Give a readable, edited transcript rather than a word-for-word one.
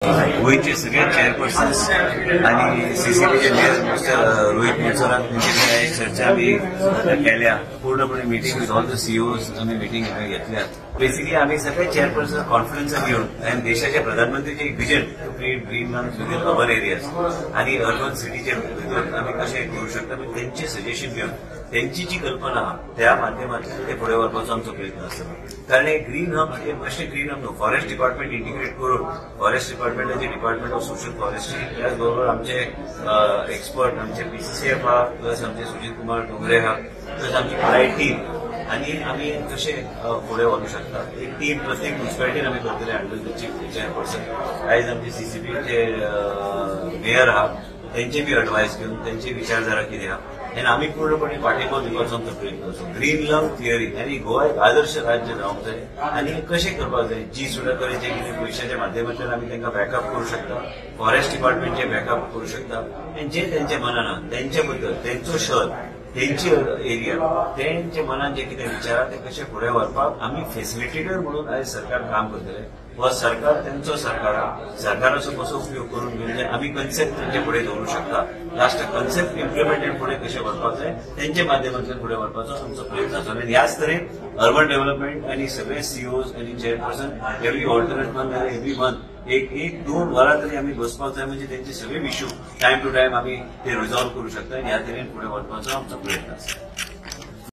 गोयचे सगळे चेअरपर्सन्स आणि सीसीबीचे मेयर मिस्टर रोहित मिरचोरान तेंचे चर्चा आम्ही केल्या. पूर्णपणे meeting with all the CEOs आम्ही मीटिंग घेतल्यात. बेसिकली आम्ही सगळे चेअरपर्सन कॉन्फरन्स घेऊन आणि देशाच्या प्रधानमंत्रीचे एक vision to create green land within urban areas आणि अर्बन सिटीचे भितर आम्ही कशें करू शकता त्यांचे सजेशन घेऊन त्यांची जी कल्पना त्या माध्यमातून ते पुढे व्हरपाचो आमचो प्रयत्न आसता. कारण एक ग्रीन हब हे बेश्टें ग्रीन हब न्हू, फॉरेस्ट डिपार्टमेंट इंटिग्रेट करून फॉरेस्ट डिपार्टमेंटाचे डिपार्टमेंट ऑफ सोशल फॉरेस्ट्री त्याच बरोबर आमचे एक्सपर्ट आमचे पीसीसीएफ आहा प्लस आमचे सुजीत कुमार डोंगरे आहा प्लस आमची पुराय टीम आणि आम्ही कसे पुढे व्हरू शकता. एक टीम प्रत्येक म्युनिसिपालिटीन आम्ही करतले अंडर द चीफ चेअरपर्सन. आयज आमचे सीसीबीचे मेयर आहा त्यांचे बी एडवायस घेऊन त्यांचे विचारधारा कितें आहा आनी आमी पूर्णपणे पाठिंबो दिवपाचो आमचो प्रयत्न आसा. ग्रीन लंग थियरी आनी गोवा एक आदर्श राज्य जावंक जाय आनी कशें करपाक जाय. जी सुद्दां तरेचे कितें पयशाच्या माध्यमांतल्यान आमी तांकां बॅकअप करूं शकता, फॉरेस्ट डिपार्टमेंटचे बॅकअप करूं शकता आनी जे तेंचे मनान तेंचे बद्दल तेंचो शहर तेंची एरिया तेंचे मनान जे कितें विचारा ते कशें फुडें व्हरपाक आमी फेसिलिटेटर म्हणून आयज सरकार काम करतले. व सरकार तेंचो सरकाराचो कसो उपयोग करून घेवन जाय आमी कन्सेप्ट तेंचे फुडें दवरूं शकता. लास्ट कन्सेप्ट इम्प्लिमेंटेड फुडें कशें व्हरपाक जाय तेंचे माध्यमांतल्यान फुडें व्हरपाचो आमचो प्रयत्न आसा. आनी ह्याच तरेन अर्बन डेव्हलपमेंट आनी सगळे सीईओज आनी चेअरपर्सन एवरी ऑल्टरनेट मंथ आनी एवरी मंथ एक दोन वरां तरी आमी बसपाक जाय म्हणजे तेंचे सगळे इश्यू टायम टू टायम आमी ते रिझॉल्व करू शकता. ह्या तरेन फुडें व्हरपाचो आमचो प्रयत्न आसा.